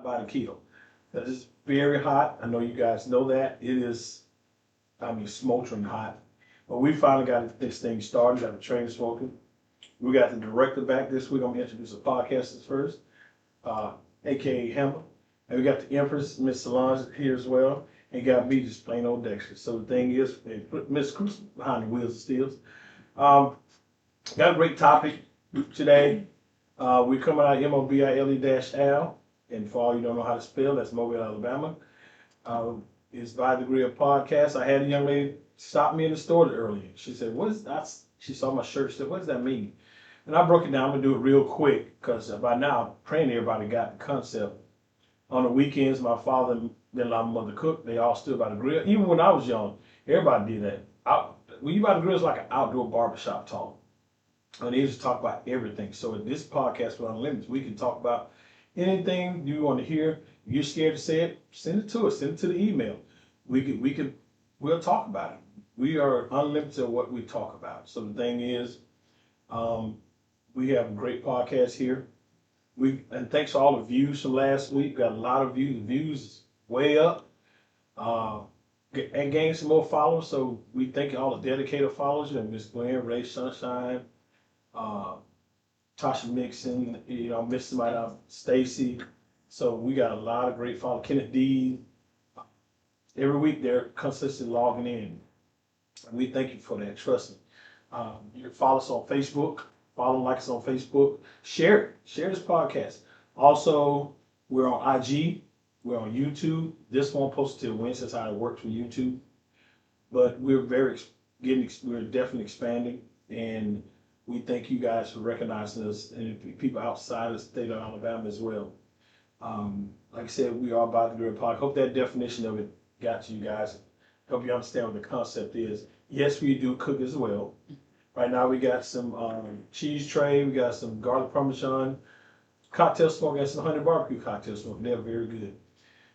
by the kilo. That is very hot. I know you guys know that. It is, I mean, smoldering hot. But we finally got this thing started, got the train smoking. We got the director back this week. I'm going to introduce the podcasters first, aka Hammer. And we got the Empress, Miss Solange, here as well. And got me just plain old Dexter. So the thing is, they put Miss Cruz behind the wheels of steels. Got a great topic today. We're coming out MOBILE-Al. And for all you don't know how to spell, that's Mobile, Alabama. It's by degree of podcast. I had a young lady stop me in the store earlier. She said, "What is that?" She saw my shirt. She said, "What does that mean?" And I broke it down. I'm gonna do it real quick because by now, I'm praying everybody got the concept. On the weekends, my father and my mother cooked. They all stood by the grill. Even when I was young, everybody did that. When you by the grill, it's like an outdoor barbershop talk. And they used to talk about everything. So in this podcast with Unlimited, we can talk about anything you want to hear. If you're scared to say it, send it to us. Send it to the email. We'll talk about it. We are unlimited at what we talk about. So the thing is, we have a great podcast here. And thanks for all the views from last week. Got a lot of views. The views is way up. And gained some more followers. So we thank all the dedicated followers. And Miss Gwen, Ray Sunshine, Tasha Mixon, missed somebody out, Stacy. So we got a lot of great followers. Kenneth D. Every week they're consistently logging in. We thank you for that. Trust me. You can follow us on Facebook. Follow and like us on Facebook. Share it. Share this podcast. Also, we're on IG. We're on YouTube. This won't post till Wednesday. That's how it works with YouTube. But we're we're definitely expanding. And we thank you guys for recognizing us and people outside of the state of Alabama as well. Like I said, we are about to do a podcast. Hope that definition of it got to you guys. Help you understand what the concept is. Yes, we do cook as well. Right now we got some cheese tray, we got some garlic parmesan, cocktail smoke, and some honey barbecue cocktail smoke. They're very good.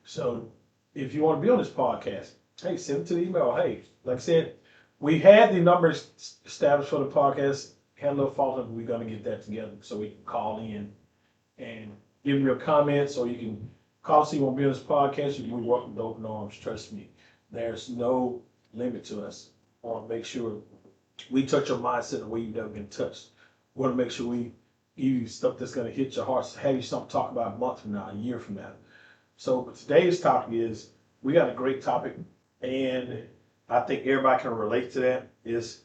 So if you want to be on this podcast, hey, send it to the email. Hey, like I said, we had the numbers established for the podcast. Had a little fault, but we're going to get that together so we can call in and give your comments, or you can call us if you want to be on this podcast. You're welcome with open arms. Trust me, there's no limit to us. I want to make sure we touch your mindset the way you've never been touched. We want to make sure we give you stuff that's going to hit your heart, have you something to talk about a month from now, a year from now. So today's topic is, we got a great topic, and I think everybody can relate to that, is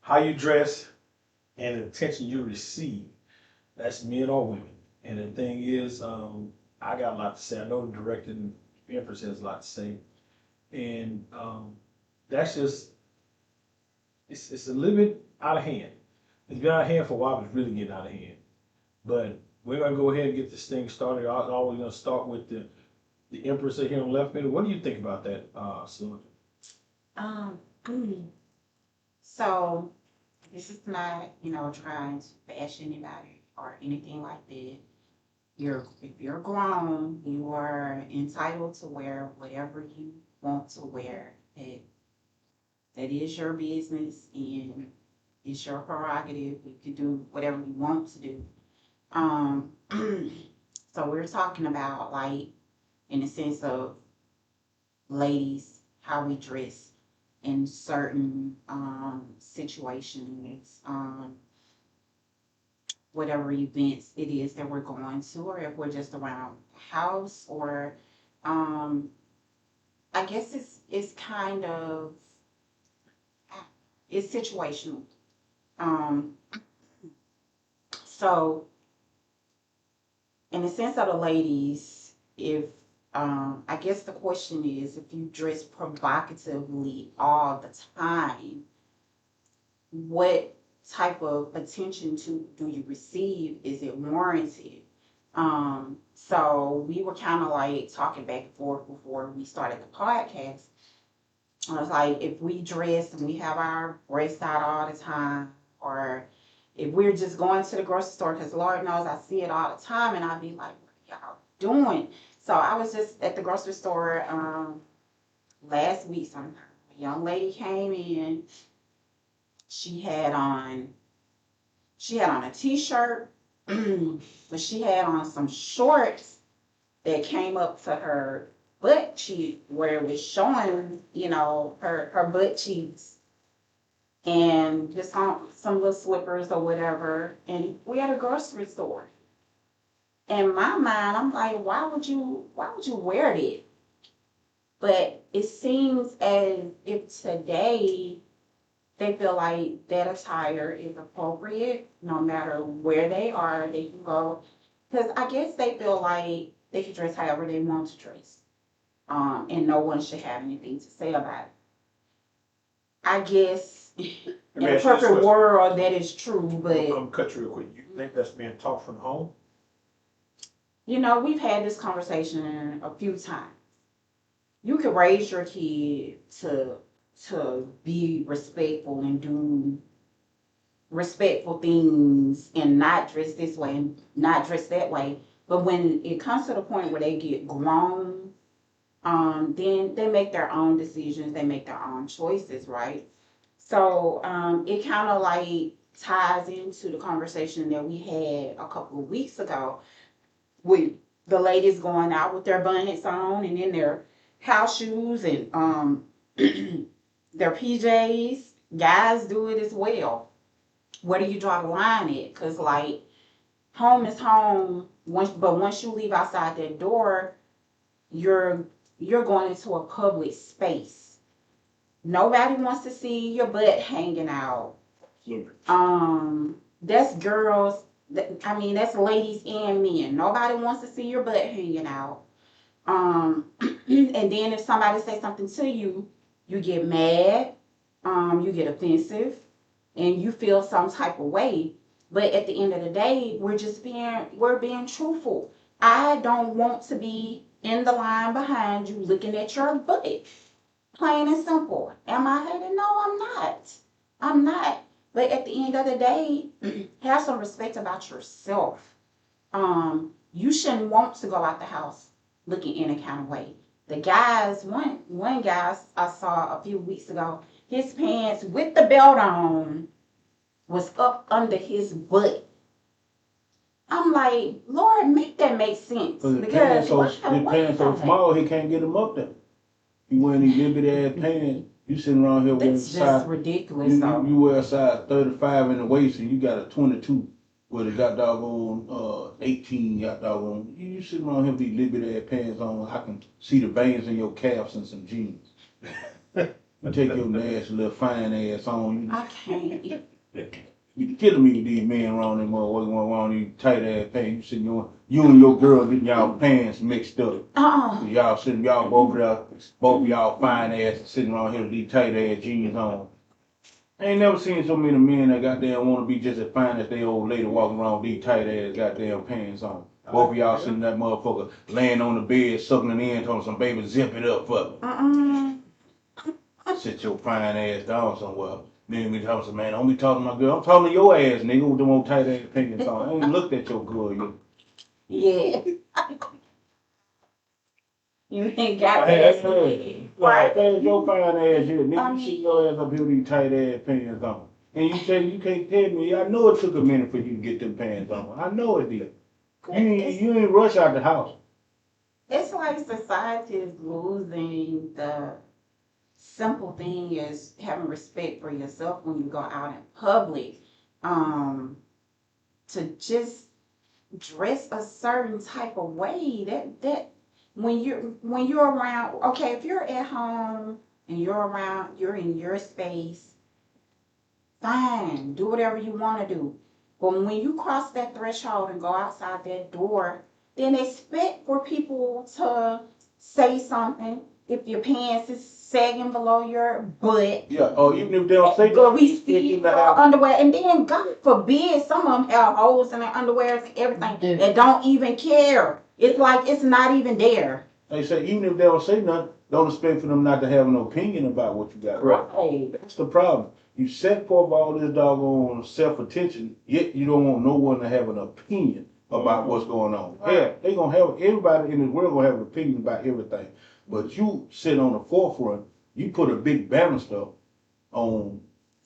how you dress and the attention you receive. That's men or women. And the thing is, I got a lot to say. I know the director and Empress has a lot to say. And that's just, it's a little bit out of hand. It's been out of hand for a while, but it's really getting out of hand. But we're going to go ahead and get this thing started. I'm always going to start with the Empress here on the left middle. What do you think about that, Celine? So this is not, trying to bash anybody or anything like that. If you're grown, you are entitled to wear whatever you want to wear. That is your business, and it's your prerogative. You can do whatever you want to do. So we're talking about, like, in the sense of ladies, how we dress in certain situations, whatever events it is that we're going to, or if we're just around the house, or I guess it's kind of, it's situational. So in the sense of the ladies, if I guess the question is, if you dress provocatively all the time, what type of attention do you receive? Is it warranted? So we were kind of like talking back and forth before we started the podcast. I was like, if we dress and we have our breasts out all the time, or if we're just going to the grocery store, because Lord knows I see it all the time, and I'd be like, what are y'all doing? So I was just at the grocery store last week sometime. A young lady came in. She had on a t-shirt, but she had on some shorts that came up to her butt cheek where it was showing, her butt cheeks and just some little slippers or whatever. And we at a grocery store. In my mind, I'm like, why would you wear that? But it seems as if today they feel like that attire is appropriate no matter where they are, they can go. Because I guess they feel like they can dress however they want to dress. And no one should have anything to say about it. I guess in a perfect world that is true, but I'm gonna cut you real quick. You think that's being taught from home? we've had this conversation a few times. You could raise your kid to be respectful and do respectful things and not dress this way and not dress that way. But when it comes to the point where they get grown, then they make their own decisions, they make their own choices, right? So it kind of like ties into the conversation that we had a couple of weeks ago with the ladies going out with their bonnets on and in their house shoes and their PJs. Guys do it as well. Where do you draw the line at? Because like home is home. Once you leave outside that door, you're going into a public space. Nobody wants to see your butt hanging out. That's girls. That's ladies and men. Nobody wants to see your butt hanging out. And then if somebody says something to you, you get mad. You get offensive, and you feel some type of way. But at the end of the day, we're being truthful. I don't want to be in the line behind you looking at your butt. Plain and simple. Am I hating? No, I'm not. I'm not. But at the end of the day, have some respect about yourself. You shouldn't want to go out the house looking any kind of way. The guys, one guy I saw a few weeks ago, his pants with the belt on was up under his butt. I'm like, Lord, make that make sense. Because the pants so small, he can't get them up there. You wearing these little bitty ass pants. You sitting around here wearing That's just ridiculous. You wear a size 35 in the waist and you got a 22 with a got doggone 18 got doggone. You sitting around here with these little bitty ass pants on. I can see the veins in your calves and some jeans. You take your nasty little fine ass on. I can't. You killing me with these men around them motherfuckers around these tight ass pants. You and your girl getting y'all pants mixed up. Y'all both of y'all fine ass sitting around here with these tight ass jeans on. I ain't never seen so many men that goddamn want to be just as fine as they old lady walking around with these tight ass goddamn pants on. Both of y'all sitting that motherfucker laying on the bed, sucking it in, telling some baby zip it up for me. Sit your fine ass down somewhere. Then we talking, man, don't be talking to my girl. I'm talking to your ass, nigga, with them old tight ass pants on. I ain't looked at your girl yet. Yeah. You ain't got that. Right. That's your fine ass here. Nigga, you sit your ass up here with these tight ass pants on. And you say you can't tell me, I know it took a minute for you to get them pants on. I know it did. You ain't rush out the house. It's like society is losing the simple thing is having respect for yourself when you go out in public. To just dress a certain type of way that when you're around, okay, if you're at home and you're in your space, fine, do whatever you want to do. But when you cross that threshold and go outside that door, then expect for people to say something. If your pants is sagging below your butt. Yeah, or even if they don't say that, we see your underwear. And then, God forbid, some of them have holes in their underwear and everything that don't even care. It's like it's not even there. They say, even if they don't say nothing, don't expect for them not to have an opinion about what you got. Right. That's the problem. You set forth all this doggone self-attention, yet you don't want no one to have an opinion about what's going on. Right. Yeah, they gonna have, everybody in this world gonna have an opinion about everything. But you sit on the forefront, you put a big banner stuff on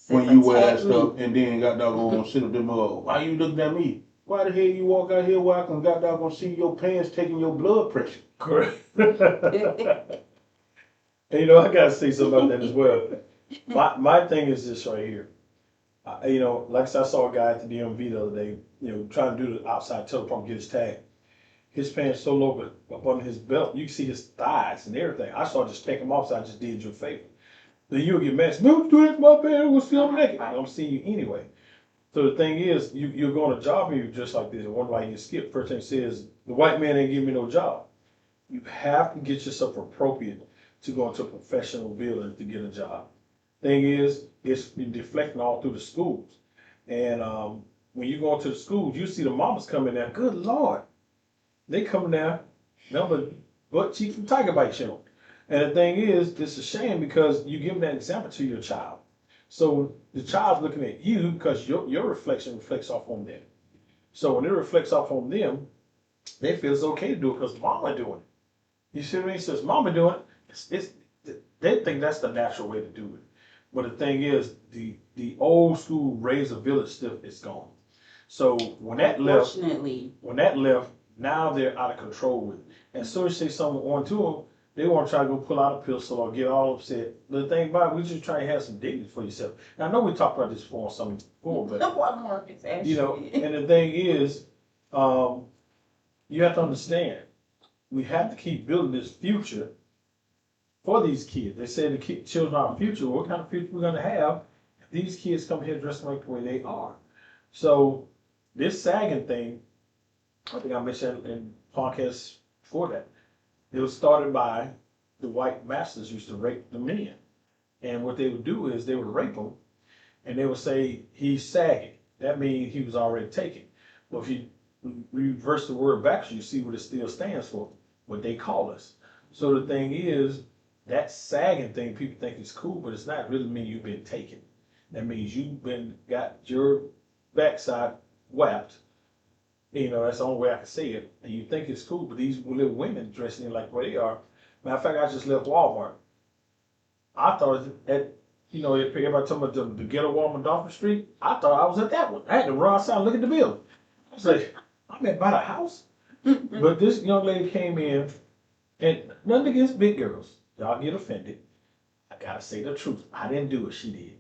when you wear that stuff, and then got doggone sit up them, why you looking at me? why the hell you walk out here where I can got gonna see your pants taking your blood pressure? Correct. And you know, I gotta say something about that as well. My thing is this right here. You know, like I said, I saw a guy at the DMV the other day, you know, trying to do the outside teleprompter, get his tag. His pants so low, but up on his belt, you can see his thighs and everything. I saw just take them off, so I just did you a favor. Then you'll get mad. No, do it, my pants will still naked. I'm seeing you anyway. So the thing is, you're going to job interview just like this. One why you skip. First thing it says, the white man ain't giving me no job. You have to get yourself appropriate to go into a professional building to get a job. Thing is, it's been deflecting all through the schools. And when you go into the schools, you see the mamas coming there. Good Lord. They coming there, number butt cheeks and tiger bite showing. And the thing is, it's a shame because you give that example to your child. So the child's looking at you because your reflection reflects off on them. So when it reflects off on them, they feel it's okay to do it because mama doing it. You see what I mean? Since mama doing it, they think that's the natural way to do it. But the thing is, the old school raise a village stuff is gone. So when that left, now they're out of control with it. As soon as you say something on to them, they want to try to go pull out a pistol or get all upset. The thing about it, we just try to have some dignity for yourself. Now, I know we talked about this before, but you know, and the thing is, you have to understand, we have to keep building this future for these kids. They say the children are our future. What kind of future we're going to have if these kids come here dressed like the way they are? So this sagging thing, I think I mentioned in podcasts before that. It was started by the white masters used to rape the men. And what they would do is they would rape them and they would say, he's sagging. That means he was already taken. Well, if you reverse the word back, you see what it still stands for, what they call us. So the thing is, that sagging thing, people think is cool, but it's not really mean you've been taken. That means you've got your backside whapped. You know, that's the only way I can say it. And you think it's cool, but these little women dressing in like where they are. Matter of fact, I just left Walmart. I thought that, you know, everybody talking about the ghetto Walmart Dolphin Street. I thought I was at that one. I had to run outside and look at the building. I was like, I'm at by the house. But this young lady came in, and nothing against big girls. Y'all get offended. I gotta say the truth. I didn't do it, she did.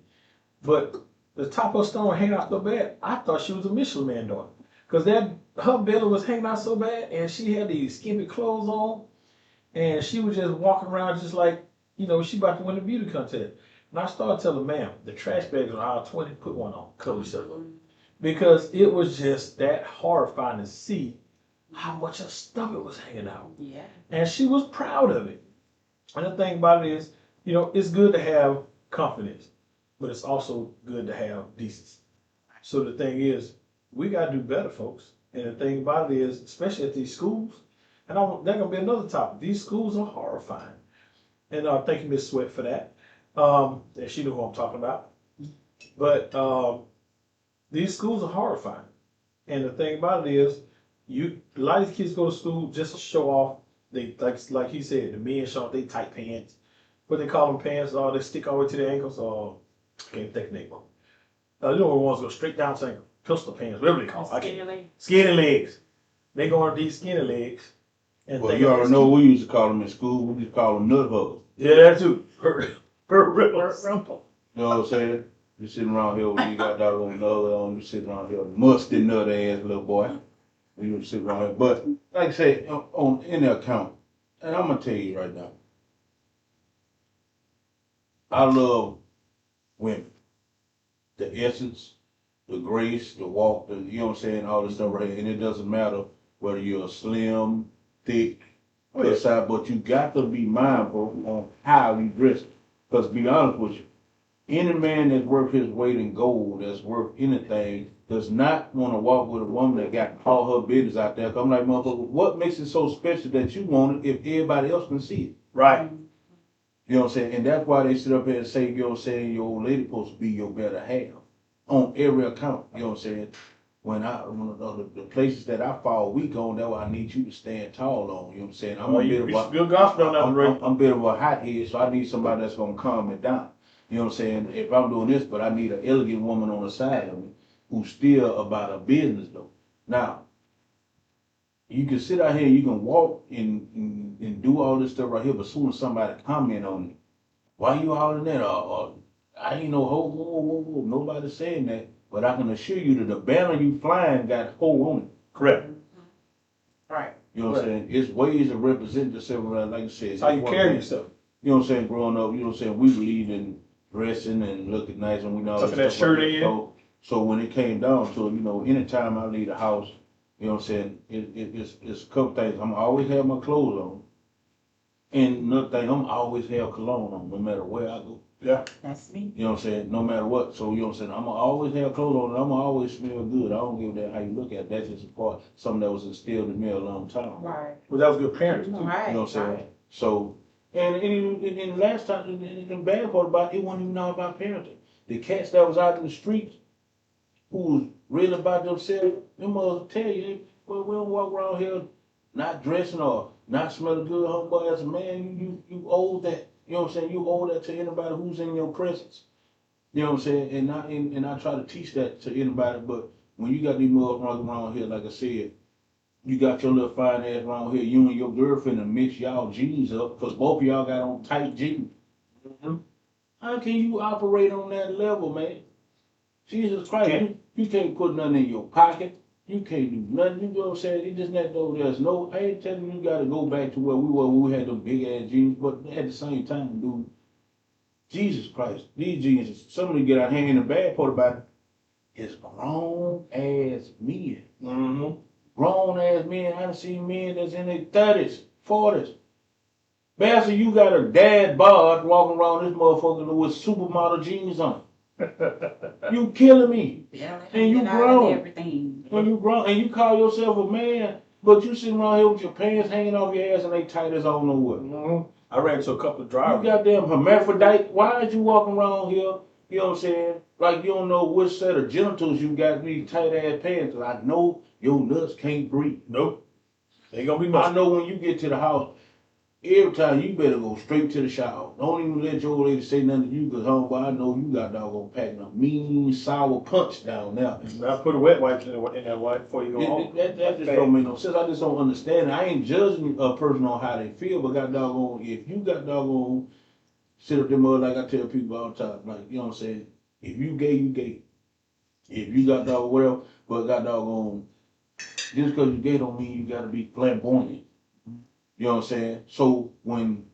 But the top of her stone hanging out so bad, I thought she was a Michelin Man daughter. Because her belly was hanging out so bad, and she had these skimpy clothes on, and she was just walking around just like, you know, she about to win a beauty contest. And I started telling ma'am, the trash bags are aisle 20, put one on, cover yourself up. Because it was just that horrifying to see how much her stomach was hanging out. Yeah. And she was proud of it. And the thing about it is, you know, it's good to have confidence, but it's also good to have decency. So the thing is, we got to do better, folks. And the thing about it is, especially at these schools, and that's going to be another topic. These schools are horrifying. And thank you, Ms. Sweat, for that. And she knew who I'm talking about. But these schools are horrifying. And the thing about it is, a lot of these kids go to school just to show off. They like he said, the men show off they tight pants. What they call them pants, they stick all the way to the ankles. I can't think of the name of them. You know the ones go straight down to ankle. Pistol pants, whatever they call them. Skinny legs. They go on these skinny legs. And well, you already know what we used to call them in school. We used to call them nut huggers. Yeah, that too. You know what I'm saying? You sitting around here with you got that on the other on, you sitting around here, musty nut ass little boy. You sit around here. But like I say, on any account, and I'm gonna tell you right now, I love women. The essence, the grace, the walk, you know what I'm saying, all this stuff right here. And it doesn't matter whether you're slim, thick, side, but you got to be mindful on how you dress. Because to be honest with you, any man that's worth his weight in gold, that's worth anything, does not want to walk with a woman that got all her business out there. I'm like, motherfucker, what makes it so special that you want it if everybody else can see it? Right. You know what I'm saying? And that's why they sit up here and say, you know what I'm saying, your old lady supposed to be your better half. On every account, you know what I'm saying? When the places that I fall weak on, that's why I need you to stand tall on. You know what I'm saying? I'm a bit of a hothead, so I need somebody that's gonna calm me down. You know what I'm saying? If I'm doing this, but I need an elegant woman on the side of me who's still about her business though. Now, you can sit out here, you can walk and do all this stuff right here, but soon as somebody comment on it, why you hollering that? I ain't no hoe, whoa. Nobody's saying that, but I can assure you that the banner you flying got hoe on it. Correct. Right. You know what I'm saying? It's ways to represent yourself, like I said. It's how you carry yourself. You know what I'm saying? Growing up, you know what I'm saying? We believe in dressing and looking nice, and we know Tucking that shirt in. So when it came down to it, you know, anytime I leave the house, you know what I'm saying? It's a couple things. I'm always have my clothes on, and another thing, I'm always have cologne on, no matter where I go. Yeah. That's me. You know what I'm saying? No matter what. So, you know what I'm saying? I'm going to always have clothes on and I'm going to always smell good. I don't give a damn how you look at it. That's just a part, something that was instilled in me a long time ago. Right. Well, that was good parenting too. Right. You know what I'm saying? Right. So, and last time, and the bad part about it wasn't even all about parenting. The cats that was out in the streets who was real about themselves, them mothers tell you, well, we don't walk around here not dressing or not smelling good, homeboy. As a man, you owe that. You know what I'm saying? You owe that to anybody who's in your presence. You know what I'm saying? And I try to teach that to anybody, but when you got these mothers running around here, like I said, you got your little fine ass around here, you and your girlfriend and mix y'all jeans up, because both of y'all got on tight jeans. Mm-hmm. How can you operate on that level, man? Jesus Christ, you can't put nothing in your pocket. You can't do nothing. You know what I'm saying? It just not though. There's no. I ain't telling you got to go back to where we were when we had them big ass jeans, but at the same time, dude, Jesus Christ, these jeans, some of them get out hand. And the bad part about it is grown ass men. Mm-hmm. Grown ass men. I done seen men that's in their 30s, 40s. Bastard, you got a dad bod walking around this motherfucker with supermodel jeans on. You killing me. Yeah, And you grown. Everything. When you grown and you call yourself a man, but you sitting around here with your pants hanging off your ass and they tight as I don't know what. Mm-hmm. I ran into a couple of You drivers. goddamn hermaphrodite. Why is you walking around here, you know what I'm saying, like you don't know which set of genitals you got in these tight ass pants. I know your nuts can't breathe. Nope. Ain't gonna be I much. know when you get to the house, every time you better go straight to the shower. Don't even let your old lady say nothing to you, because homeboy, I know you got doggone packing a mean sour punch down there. I put a wet wipe in that wipe before you go home. That just don't make no sense. I just don't understand it. I ain't judging a person on how they feel, but got doggone, if you got doggone, sit up there mud like I tell people all the time, like, you know what I'm saying? If you gay, you gay. If you got doggone whatever, but got doggone, just because you gay don't mean you gotta be flamboyant. You know what I'm saying? So when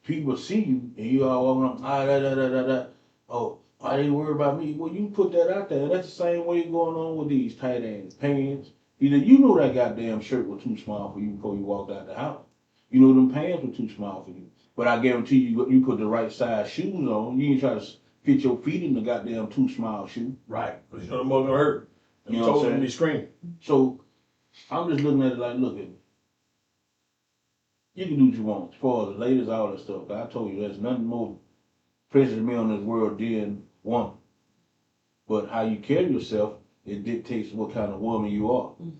people see you and you all walking around, oh, why they worry about me? Well, you put that out there. That's the same way going on with these tight ass pants. Either you know that goddamn shirt was too small for you before you walked out the house. You know them pants were too small for you. But I guarantee you put the right size shoes on. You ain't try to fit your feet in the goddamn too small shoe. Right. Because you know the mother gonna hurt. You know what I'm saying? Be screaming. So I'm just looking at it like, look at me. You can do what you want as far as the ladies, all that stuff. I told you there's nothing more precious to me on this world than woman. But how you carry yourself, it dictates what kind of woman you are. You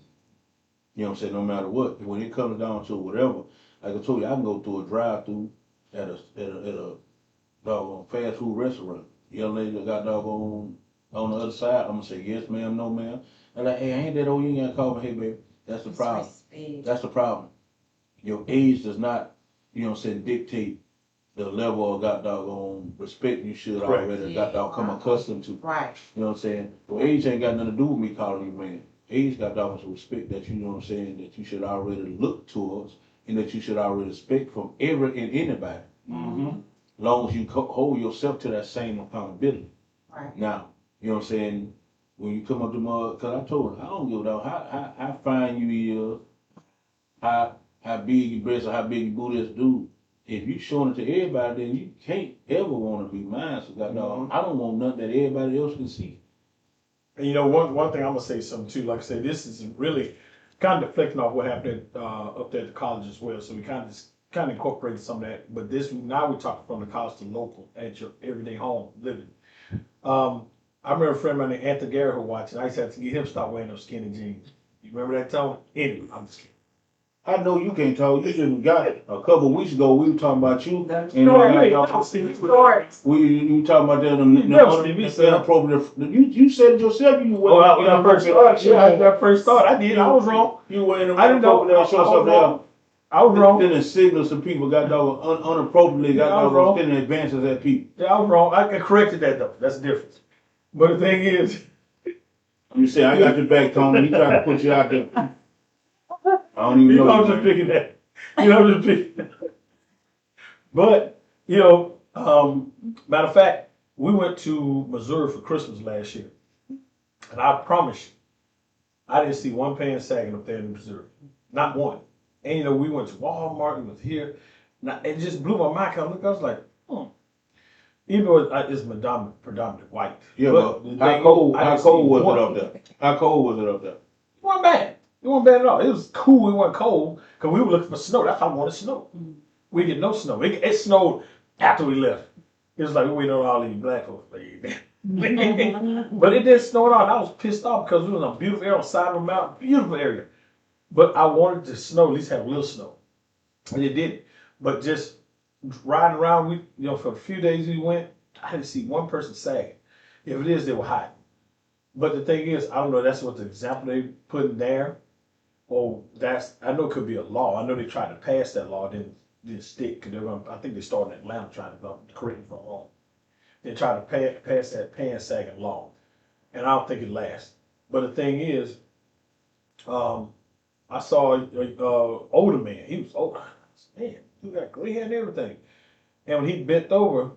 know what I'm saying? No matter what. When it comes down to whatever, like I told you, I can go through a drive-through at a doggone fast food restaurant. Young lady that got doggone on the other side, I'm gonna say yes ma'am, no ma'am. And like, hey, I ain't that old, you ain't gotta call me, hey baby. That's the problem. That's the problem. Your age does not, you know what I'm saying, dictate the level of got doggone respect you should already got dog come accustomed to. Right. You know what I'm saying? Well, age ain't got nothing to do with me calling you man. Age got doggone some respect that you know what I'm saying, that you should already look towards and that you should already expect from every and anybody. Mm-hmm. Long as you hold yourself to that same accountability. Right. Now, you know what I'm saying, when you come up to mother, because I told her, I don't give a damn how fine you is, how big your breasts or how big your booty is, dude. If you showing it to everybody, then you can't ever want to be mine. So goddamn, I don't want nothing that everybody else can see. And you know, one thing I'm gonna say something too. Like I said, this is really kind of deflecting off what happened up there at the college as well. So we kind of incorporated some of that. But this now we're talking from the college to local at your everyday home living. I remember a friend of mine named Anthony Garrett who watching. I used to have to get him to stop wearing those skinny jeans. You remember that, Tony? Anyway, I'm just kidding. I know you can't talk. You just got it. A couple of weeks ago, we were talking about you. And You talking about that inappropriate. You said it yourself. You were. when I first started, I did. I was wrong. You were in I didn't know. I was wrong. I was wrong. Sending signals to people, got dog unappropriately, got dog sending advances at people. Yeah, I was wrong. I corrected that though. That's the difference. But the thing is, you say I got your back, Tony. He trying to put you out there. I don't even know. I'm just picking that. I'm just picking that. But matter of fact, we went to Missouri for Christmas last year, and I promise you, I didn't see one pants sagging up there in Missouri, not one. And we went to Walmart, we was here. Now, it just blew my mind. I was like, even though it's predominantly white. Yeah, but how cold was it up there? How cold was it up there? It wasn't bad. It wasn't bad at all. It was cool. It wasn't cold because we were looking for snow. That's how I wanted snow. We get no snow. It snowed after we left. It was like we waited on all these black folks. But it didn't snow at all. And I was pissed off because we was on a beautiful area on the side of a mountain, beautiful area. But I wanted the snow, at least have a little snow. And it did. But just riding around, for a few days we went, I didn't see one person sagging. If it is, they were hiding. But the thing is, I don't know, that's what the example they put in there. Or I know it could be a law. I know they tried to pass that law, didn't stick. Cause I think they started in Atlanta trying to correct it from wrong. They tried to pass that pants sagging law. And I don't think it lasts. But the thing is, I saw an older man. He was old. Man, he got gray hair and everything. And when he bent over,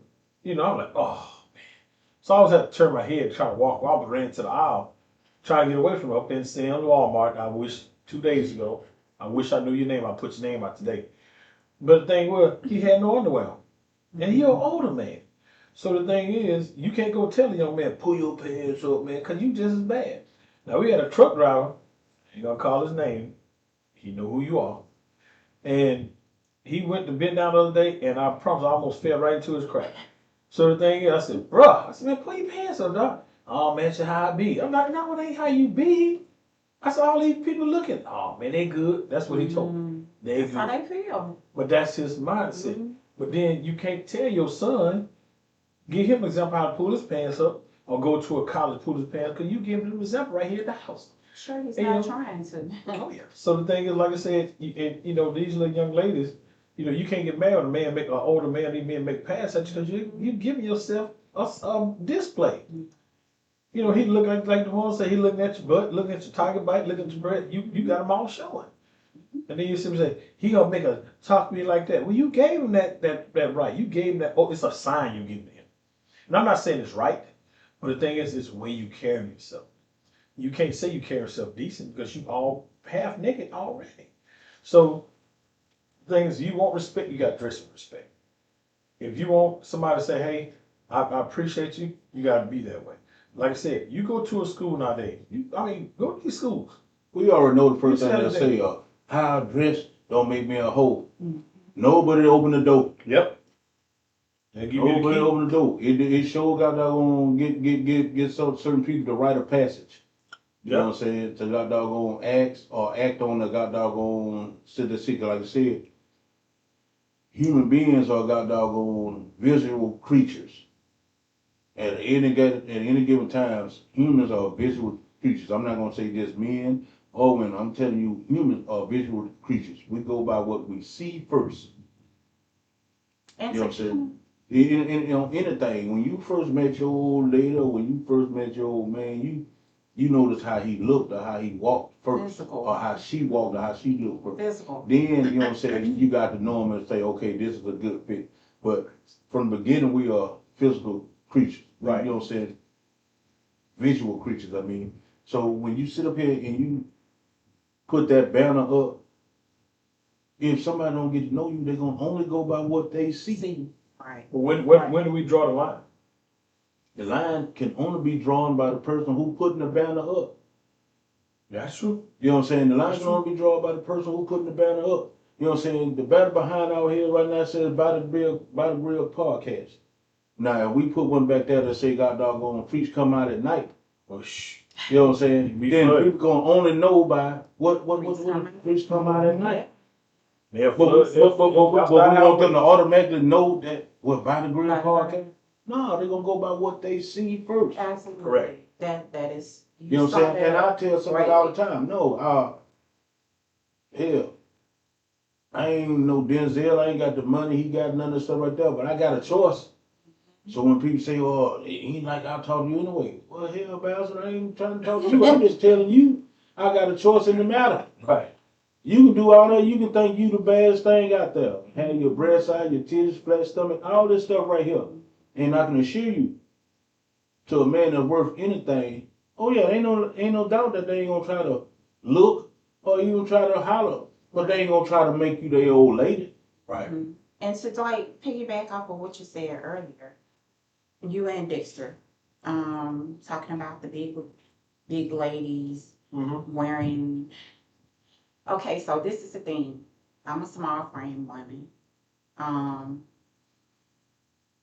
I'm like, oh, man. So I always had to turn my head, try to walk. I ran to the aisle, trying to get away from him. Up there in Walmart. I wish 2 days ago, I wish I knew your name. I put your name out today. But the thing was, he had no underwear on. And he's an older man. So the thing is, you can't go tell a young man, pull your pants up, man, because you just as bad. Now, we had a truck driver, ain't gonna call his name. He know who you are. And he went to bend down the other day, and I promise I almost fell right into his crack. So the thing is, I said, bruh, man, pull your pants up, dog. Oh, man, that's how I be. I'm like, no, it ain't how you be. I saw all these people looking. Oh, man, they good. That's what he told me. That's how they feel. But that's his mindset. But then you can't tell your son, give him an example how to pull his pants up, or go to a college pull his pants, because you give him an example right here at the house. Sure, he's not trying to. Oh yeah. So the thing is, like I said, these little young ladies, you can't get mad when a man an older man, these men make pass at you because you giving yourself a display. He look like the one say he looking at your butt, looking at your tiger bite, looking at your breath. You got them all showing. And then you see him say, he gonna make a talk to me like that. Well, you gave him that right. You gave him that. Oh, it's a sign you giving him. And I'm not saying it's right, but the thing is, it's the way you carry yourself. You can't say you carry yourself decent because you all half naked already. So things you want respect, you got to dress with respect. If you want somebody to say, hey, I appreciate you, you got to be that way. Like I said, you go to a school nowadays. Go to these schools. We already know the first thing they'll say, how I dress don't make me a hoe. Nobody open the door. Yep. Nobody open the door. It sure got doggone get certain people to write a passage. You know what I'm saying? To got doggone act on the got doggone secret, like I said. Human beings are got doggone visual creatures. At any given times, humans are visual creatures. I'm not gonna say just men or women. I'm telling you, humans are visual creatures. We go by what we see first. You know what I'm saying? Anything. When you first met your old lady, or when you first met your old man, you notice how he looked or how he walked first. Physical. Or how she walked or how she looked first. Physical. Then, you know what I'm saying, you got to know him and say, okay, this is a good fit. But from the beginning, we are physical creatures. Right. You know what I'm saying? Visual creatures, I mean. So when you sit up here and you put that banner up, if somebody don't get to know you, they're going to only go by what they see. Right. But when do we draw the line? The line can only be drawn by the person who putting the banner up. That's true. You know what I'm saying? The line can only be drawn by the person who putting the banner up. You know what I'm saying? The banner behind our head right now says by the Grill podcast. Now, if we put one back there that say God doggone preach come out at night, well, you know what I'm saying? Then people gonna only know by what preach come out at night. Yeah, But we want them to automatically know that what by the grill car came. No, they're gonna go by what they see first. Absolutely. Correct. That is. You know what I'm saying? And I tell somebody all the time, no, hell, I ain't no Denzel, I ain't got the money, he got none of the stuff right there, but I got a choice. So when people say, oh, he like I'll talk to you anyway. Well, hell, Bastard, I ain't trying to talk to you. I'm just telling you, I got a choice in the matter. Right. You can do all that. You can think you the baddest thing out there. Have your breasts out, your titties, flat stomach, all this stuff right here. And I can assure you, to a man that's worth anything, oh yeah, ain't no doubt that they ain't gonna try to look or even try to holler, but they ain't gonna try to make you their old lady. Right. Mm-hmm. And to like piggyback off of what you said earlier, you and Dexter, talking about the big ladies wearing. Okay, so this is the thing. I'm a small frame woman.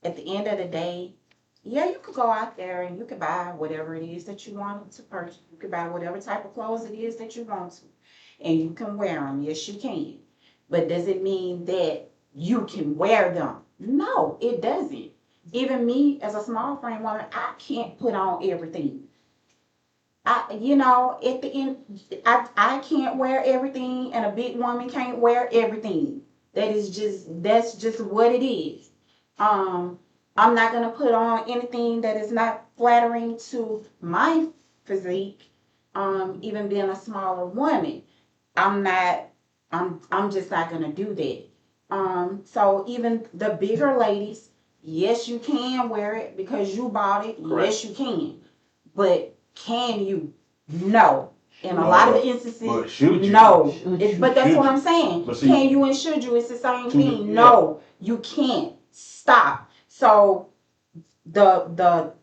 At the end of the day, yeah, you could go out there and you could buy whatever it is that you want to purchase. You could buy whatever type of clothes it is that you want to, and you can wear them. Yes, you can. But does it mean that you can wear them? No, it doesn't. Even me as a small frame woman, I can't put on everything. At the end, I can't wear everything, and a big woman can't wear everything. That's just what it is. I'm not gonna put on anything that is not flattering to my physique. Even being a smaller woman, I'm not. I'm just not gonna do that. So even the bigger ladies, yes, you can wear it because you bought it. Correct. Yes, you can. But can you? No. In a lot of instances, no. But that's what I'm saying. See, can you and should you? It's the same thing. No, you can't. Stop. So the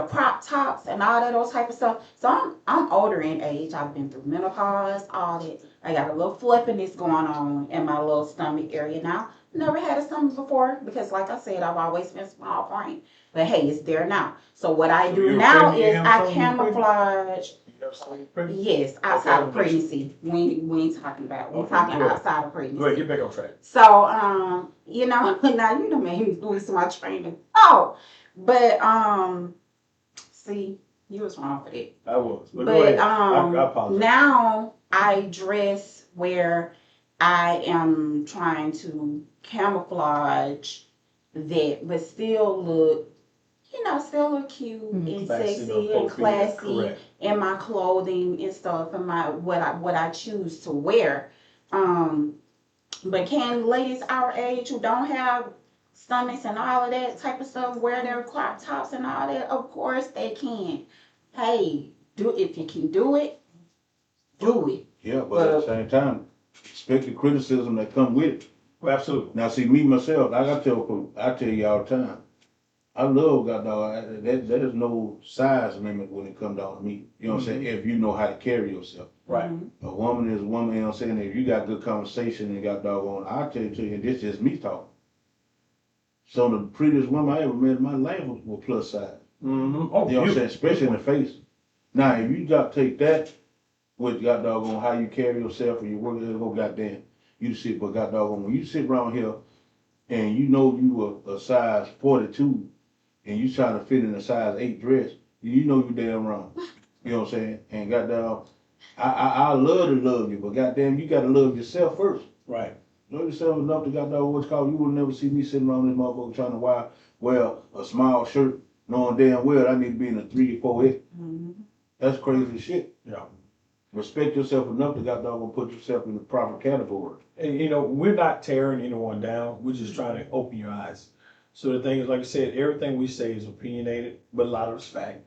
crop tops and all that those type of stuff. So I'm older in age. I've been through menopause, all that. I got a little flippiness going on in my little stomach area now. Never had a stomach before because, like I said, I've always been small frame. But hey, it's there now. So what I do now is I camouflage. Yes, outside of pregnancy. We ain't talking about. We're talking outside of pregnancy. Go ahead, get back on track. So, now you know me, he was doing some my training. Oh, but see, you was wrong for that. I was. But go ahead. I apologize. Now I dress where I am trying to camouflage that, but still look cute and sexy and classy in my clothing and stuff and what I choose to wear. But can ladies our age who don't have stomachs and all of that type of stuff wear their crop tops and all that? Of course they can. Hey, if you can do it, do it. Yeah, but at the same time, expect the criticism that come with it. Well, absolutely. Now, see, me myself, like I tell you all the time, I love God dog. There is no size limit when it comes down to me. You know what I'm saying? If you know how to carry yourself. Right. A woman is a woman, you know what I'm saying? If you got good conversation and got doggone, I'll tell you, this is just me talking. Some of the prettiest women I ever met in my life were plus size. Mm-hmm. Oh, you know what I'm saying? Especially in the face. Now, if you take that with God doggone how you carry yourself or your work, it'll go goddamn. You sit, but God doggone, when you sit around here and you know you a size 42 and you trying to fit in a size 8 dress, you know you damn wrong. You know what I'm saying? And goddamn, I love to love you, but goddamn, you gotta love yourself first. Right. Love yourself enough to goddamn what's called. You will never see me sitting around this motherfucker trying to wear a small shirt, knowing damn well I need to be in a 3 or 4X. Mm-hmm. That's crazy shit. Yeah. Respect yourself enough to goddamn put yourself in the proper category. And we're not tearing anyone down. We're just trying to open your eyes. So the thing is, like I said, everything we say is opinionated, but a lot of it's fact.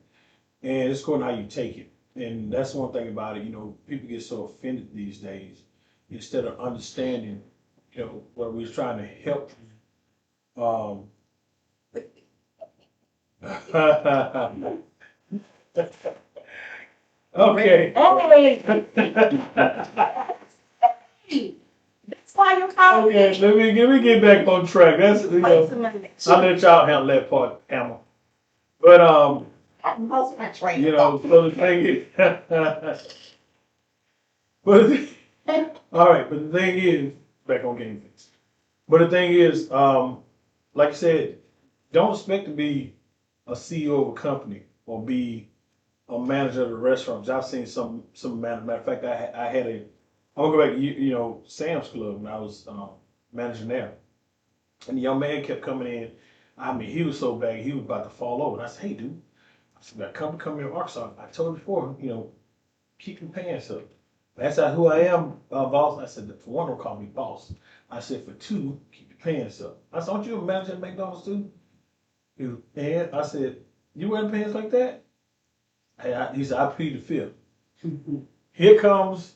And it's according to how you take it. And that's one thing about it, people get so offended these days. Instead of understanding, what we're trying to help. Okay. That's why you call me. Okay, let me get back on track. That's I'll let y'all handle that part, Emma. But so the thing is, but all right. But the thing is, back on game face. But the thing is, like I said, don't expect to be a CEO of a company or be a manager of the restaurants. I've seen some matter of fact, I had a, I'm gonna go back, you know, Sam's Club when I was managing there. And the young man kept coming in. I mean, he was so bad, he was about to fall over. And I said, hey, dude, I said, that company coming in Arkansas. I told you before, you know, keep your pants up. That's not who I am, boss. I said, for one, don't call me boss. I said, for two, keep your pants up. I said, aren't you a manager at McDonald's too? And I said, you wearing pants like that? He said, I plead the fifth. Here comes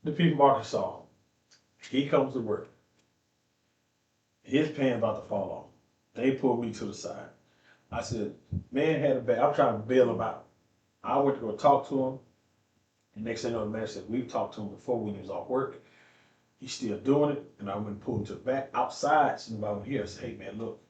the people from Arkansas. He comes to work. His pants about to fall off. They pulled me to the side. I said, man had a bad, I'm trying to bail him out. I went to go talk to him. And next thing you know, the man said, we've talked to him before when he was off work. He's still doing it. And I went and pulled him to the back outside. Somebody here said, hey man, look,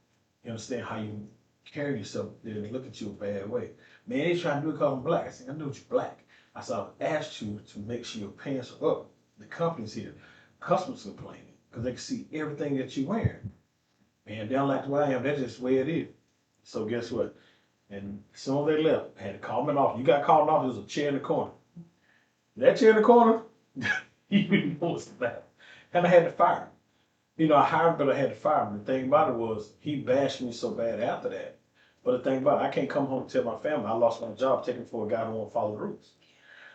you understand how you carry yourself? They look at you a bad way. Man, they trying to do it because I'm black. I said, I know you're black. I said, I asked you to make sure your pants are up. The company's here. Customers complaining because they can see everything that you're wearing. Man, they don't like the way I am. That's just the way it is. So guess what? And as soon as they left, I had to call them off. You got called off, there was a chair in the corner. That chair in the corner, he didn't know what's that. And I had to fire him. You know, I hired him, but I had to fire him. The thing about it was, he bashed me so bad after that. But the thing about it, I can't come home and tell my family I lost my job taking for a guy who won't follow the rules.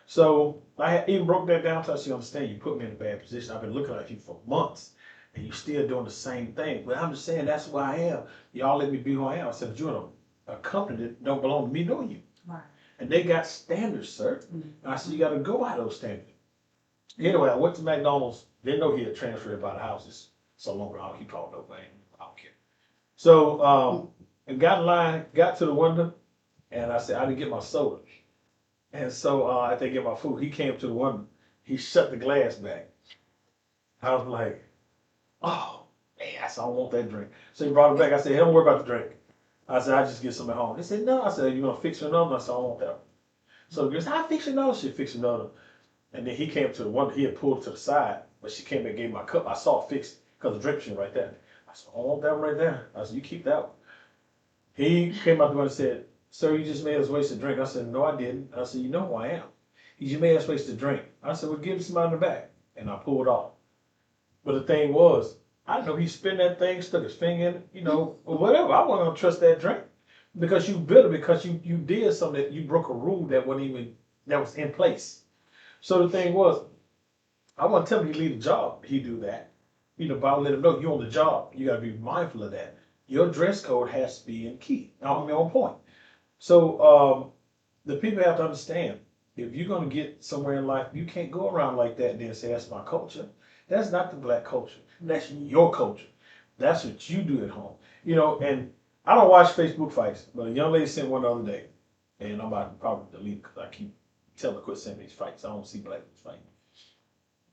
So I even broke that down to us. You understand, you put me in a bad position. I've been looking at you for months, and you're still doing the same thing. But I'm just saying, that's who I am. Y'all let me be who I am. I said, you're in a company that don't belong to me nor you. Right. And they got standards, sir. And I said, you got to go by those standards. Anyway, I went to McDonald's. Didn't know he had transferred by the houses so long ago. He called no thing. I don't care. So, and got in line, got to the window, and I said, I didn't get my soda. And so, I didn't get my food. He came to the window. He shut the glass back. I was like, oh, man, I said, I don't want that drink. So he brought it back. I said, hey, don't worry about the drink. I said, I just get some at home. He said, no. I said, you gonna fix another? I said, I don't want that. So he goes, I fix another. She fix another. And then he came to the one, he had pulled to the side, but she came and gave me my cup. I saw it fixed because the drink machine right there. I said, I want that one right there. I said, you keep that one. He came out the window and said, sir, you just made us waste a drink. I said, no, I didn't. I said, you know who I am. He just made us waste a drink. I said, well, give somebody in the back. And I pulled off. But the thing was, I know he spin that thing, stuck his finger in it, you know, or whatever. I wasn't gonna trust that drink because you bitter because you did something that you broke a rule that wasn't even that was in place. So the thing was, I wasn't telling him he leave the job. He do that, you know, but I let him know you on the job. You gotta be mindful of that. Your dress code has to be in key. I mean, on point. So the people have to understand if you're gonna get somewhere in life, you can't go around like that and then say that's my culture. That's not the black culture. That's your culture. That's what you do at home. You know, and I don't watch Facebook fights, but a young lady sent one the other day, and I'm about to probably delete it because I keep telling her to quit sending these fights. I don't see black people fighting.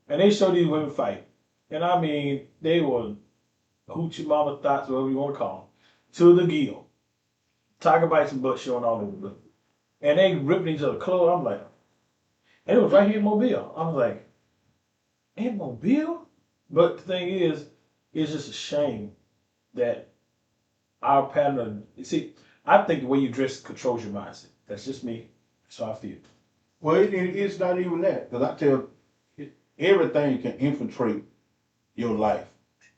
And they show these women fight. And I mean, they were hoochie mama thoughts, whatever you want to call them, to the gill. Tiger bites and butt showing all over. And they ripping each other clothes. I'm like, and it was right here in Mobile. I was like, in Mobile? But the thing is, it's just a shame that our pattern of, see, I think the way you dress controls your mindset. That's just me. That's how I feel. Well, it's not even that, because I tell everything can infiltrate your life.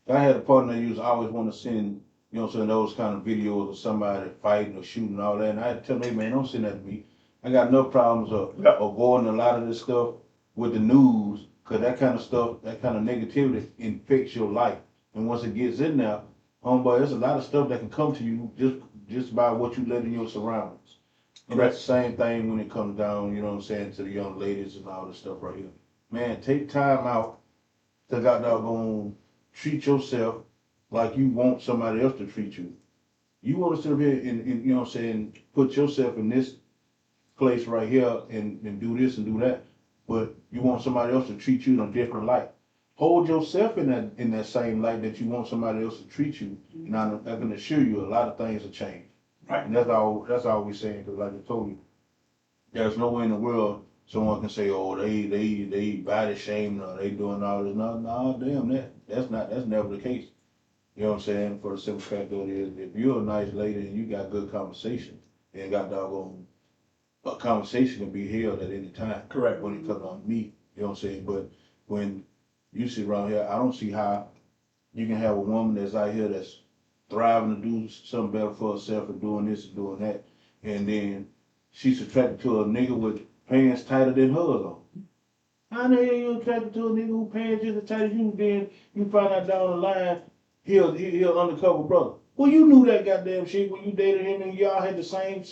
I had a partner that used to always want to send, you know, send those kind of videos of somebody fighting or shooting and all that. And I had to tell them, hey man, don't send that to me. I got enough problems of avoiding a lot of this stuff with the news, because that kind of stuff, that kind of negativity infects your life. And once it gets in there, homeboy, there's a lot of stuff that can come to you just by what you let in your surroundings. And that's the same thing when it comes down, you know what I'm saying, to the young ladies and all this stuff right here. Man, take time out to doggone treat yourself like you want somebody else to treat you. You want to sit up here and you know what I'm saying, put yourself in this place right here and do this and do that, but you want somebody else to treat you in a different light. Hold yourself in that same light that you want somebody else to treat you, and I can assure you a lot of things will change. Right. And that's all we're saying, because like I told you, there's no way in the world someone can say, oh, they body shaming or they doing all this. No, damn, that's never the case. You know what I'm saying? For the simple fact that is, if you're a nice lady and you got good conversation, and got doggone, a conversation can be held at any time. Correct. When it comes on me, you know what I'm saying? But when you sit around here, I don't see how you can have a woman that's out here that's thriving to do something better for herself and doing this and doing that, and then she's attracted to a nigga with pants tighter than hers on. How the hell you attracted to a nigga who pants just as tight as you, then you find out down the line he'll undercover brother. Well, you knew that goddamn shit when you dated him and y'all had the same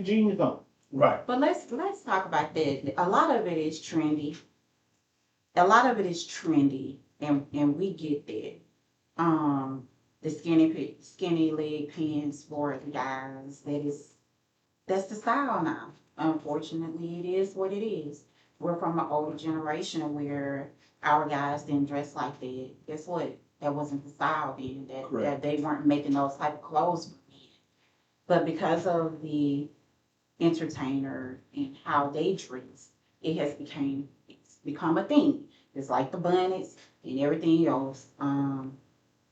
jeans on. Right. But let's talk about that. A lot of it is trendy. A lot of it is trendy, and we get that. The skinny leg pants for the guys. That's the style now. Unfortunately, it is what it is. We're from an older generation where our guys didn't dress like that. Guess what? That wasn't the style then. That they weren't making those type of clothes for men. But because of the entertainer and how they dress, it's become a thing. It's like the bonnets and everything else.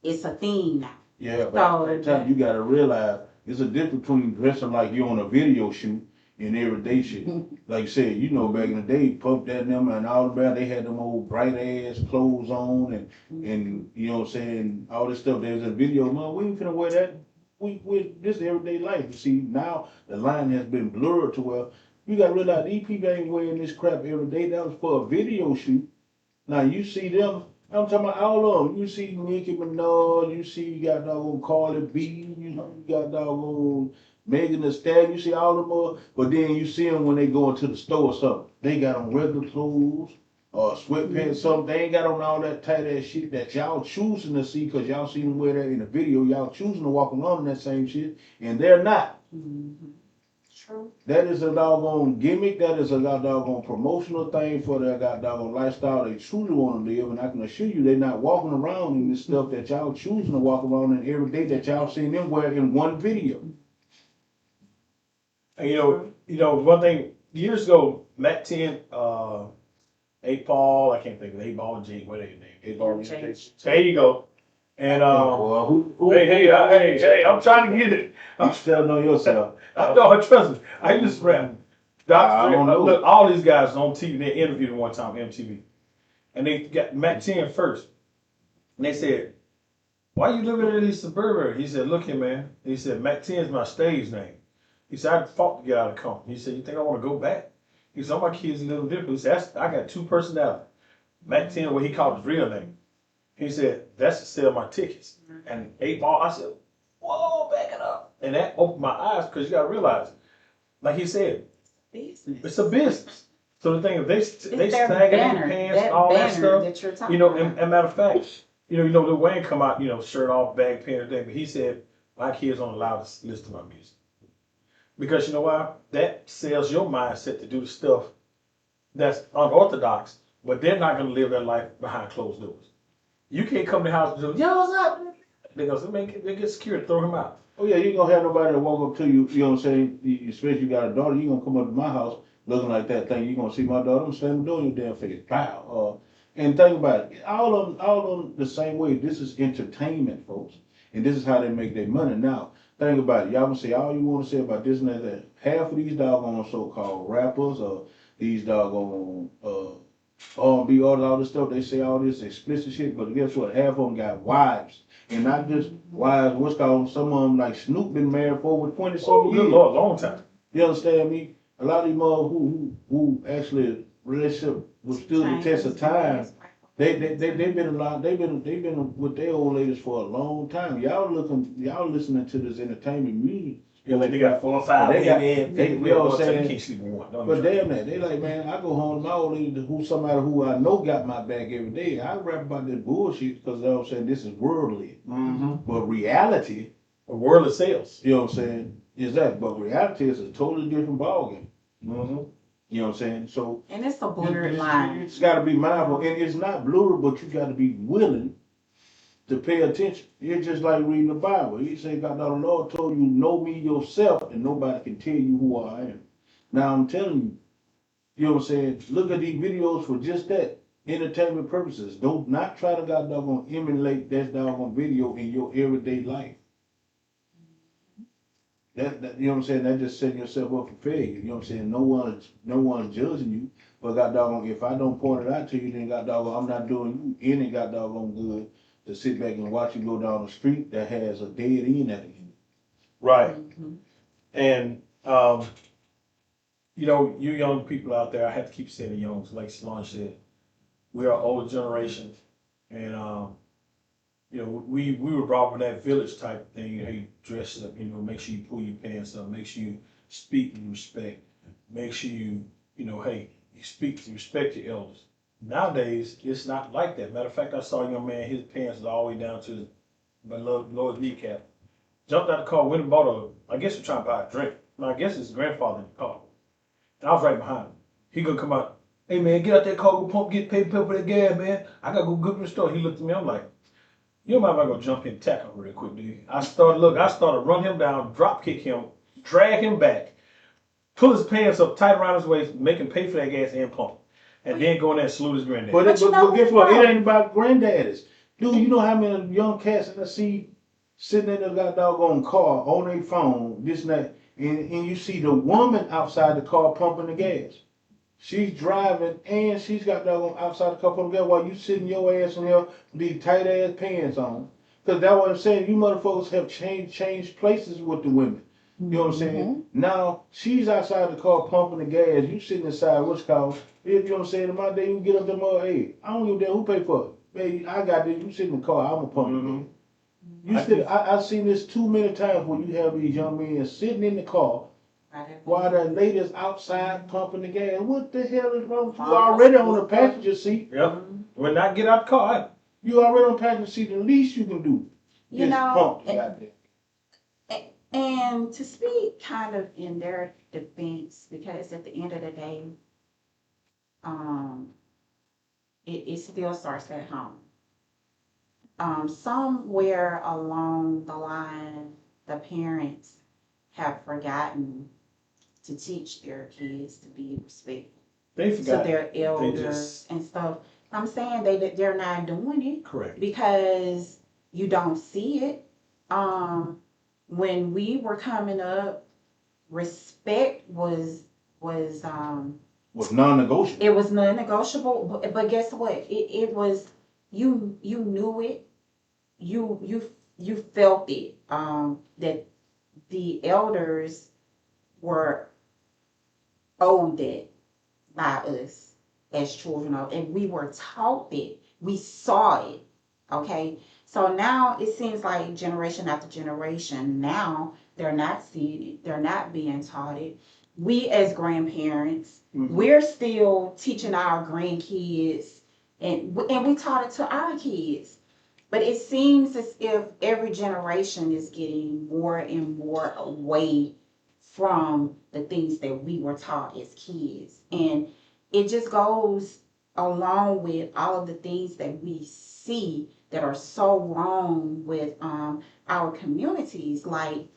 It's a thing now. Yeah, but at that time you gotta realize there's a difference between dressing like you're on a video shoot and everyday shit. Like you said, you know, back in the day, Puff that them and all the they had them old bright ass clothes on and you know what I'm saying, all this stuff. There's a video, man, we ain't finna wear that. We this everyday life. You see, now the line has been blurred to where you gotta realize these people ain't wearing this crap every day. That was for a video shoot. Now you see them, I'm talking about all of them. You see Nicki Minaj, you see you got doggone Carly B, you know, you got doggone Megan Thee Stallion, you see all of them, but then you see them when they go into the store or something. They got on regular clothes or sweatpants, something. They ain't got on all that tight ass shit that y'all choosing to see because y'all seen them wear that in the video. Y'all choosing to walk around in that same shit, and they're not. Mm-hmm. True. That is a doggone gimmick. That is a doggone promotional thing for their doggone lifestyle they truly want to live. And I can assure you, they're not walking around in this stuff that y'all choosing to walk around in every day that y'all seen them wear in one video. And you know, one thing years ago, Mac 10, 8 Ball, I can't think of 8 Ball and J, what are your name? 8 Ball and J. There you go. And hey, I'm trying to get it. I'm still know yourself. No, trust me. I used to rap. I don't know. Look, all these guys on TV, they interviewed him one time on MTV. And they got Mac 10 first. And they said, why you living in these suburban? He said, look here, man. He said, Mac 10 is my stage name. He said, I fought to get out of the company. He said, you think I want to go back? He said, all my kids are a little different. He said, I got two personalities. Mac 10, what he called his real name. He said, that's to sell my tickets. And 8 Ball, I said, whoa, back it up. And that opened my eyes because you got to realize, like he said, it's a business. So the thing is, they snagging their pants and all that stuff. You know, and matter of fact, you know, Lil Wayne come out, you know, shirt off, bag, pants, everything. But he said, my kids aren't allowed to listen to my music. Because you know why? That sells your mindset to do the stuff that's unorthodox, but they're not going to live their life behind closed doors. You can't come to the house and do, yo, what's up? They go, they get scared, throw him out. Oh yeah, you ain't gonna have nobody that walk up to you, you know what I'm saying? Especially you got a daughter, you gonna come up to my house looking like that thing. You gonna see my daughter, I'm slamming the door in your damn face. Pow. And think about it, all of them the same way. This is entertainment, folks. And this is how they make their money. Now, think about it. Y'all gonna say all you wanna say about this and that. Half of these doggone so-called rappers or these doggone R&B, all this stuff, they say all this explicit shit, but guess what? Half of them got wives. And not just wives, what's called, some of them like Snoop been married for over 20 some years. Good Lord, long time. You understand me? A lot of these mother who actually relationship was still the test of time. They've been with their old ladies for a long time. Y'all listening to this entertainment music. Yeah, like they got 4 or 5. You know what I'm saying? You can't sleep with one. But damn that, they like, man, I go home to my old lady somebody who I know got my back every day. I rap about this bullshit because you know what I'm saying, this is worldly. Mm-hmm. But reality, a world of sales. You know what I'm saying, is that. But reality is a totally different ballgame. Mm-hmm. You know what I'm saying? So and it's a blurred line. It's got to be mindful, and it's not blurred, but you got to be willing to pay attention. It's just like reading the Bible. He said, God, the Lord told you, know me yourself, and nobody can tell you who I am. Now I'm telling you, You know what I'm saying? Look at these videos for just that. Entertainment purposes. Don't not try to god doggone emulate that doggone video in your everyday life. That you know what I'm saying? That just setting yourself up for failure. You know what I'm saying? No one judging you. But god doggone, if I don't point it out to you, then god doggone, I'm not doing you any god doggone good to sit back and watch you go down the street that has a dead end at the end. Right. And you know, you young people out there, I have to keep saying young, like Solange said, we are older generation, and you know, we were brought up in that village type thing. Hey, dress up, you know, make sure you pull your pants up, make sure you speak with respect, make sure you know, hey, you speak to respect your elders. Nowadays, it's not like that. Matter of fact, I saw a young man, his pants was all the way down to my lower kneecap. Jumped out the car, went and bought I guess he's trying to buy a drink. I guess his grandfather in the car. And I was right behind him. He gonna come out, hey man, get out that car, go pump, get paid for that gas, man. I gotta go to the store. He looked at me, I'm like, you don't mind if I go jump in and tackle him real quick, do you? I started to run him down, drop kick him, drag him back, pull his pants up tight around his waist, make him pay for that gas and pump. And then go in there and salute his granddad. But guess what? It ain't about granddaddies. Dude, you know how many young cats in the see sitting in the doggone car on their phone, this and that, and you see the woman outside the car pumping the gas. She's driving and she's got doggone outside the car pumping the gas while you sitting your ass in there with these tight ass pants on. Cause that's what I'm saying. You motherfuckers have changed places with the women. You know what I'm saying? Now she's outside the car pumping the gas. You sitting inside what's called. You know what I'm saying? In my day, you get up there, hey, I don't give a damn who pay for it. Baby, I got this. You sit in the car, I'm gonna pump it. I've seen this too many times where you have these young men sitting in the car while the ladies outside pumping the gas. What the hell is wrong with you? Already on the passenger seat. Yep. When not get out the car. You already on the passenger seat. The least you can do is pump the goddamn. And to speak kind of in their defense, because at the end of the day, it still starts at home. Somewhere along the line, the parents have forgotten to teach their kids to be respectful to their elders and stuff. I'm saying they're not doing it. Correct. Because you don't see it. When we were coming up, respect was non-negotiable. It was non-negotiable, but guess what? It was you knew it. You felt it. That the elders were owed it by us as children, and we were taught it. We saw it. Okay. So now it seems like generation after generation, now they're not seeing it. They're not being taught it. We as grandparents, we're still teaching our grandkids, and we taught it to our kids. But it seems as if every generation is getting more and more away from the things that we were taught as kids. And it just goes along with all of the things that we see that are so wrong with our communities. Like,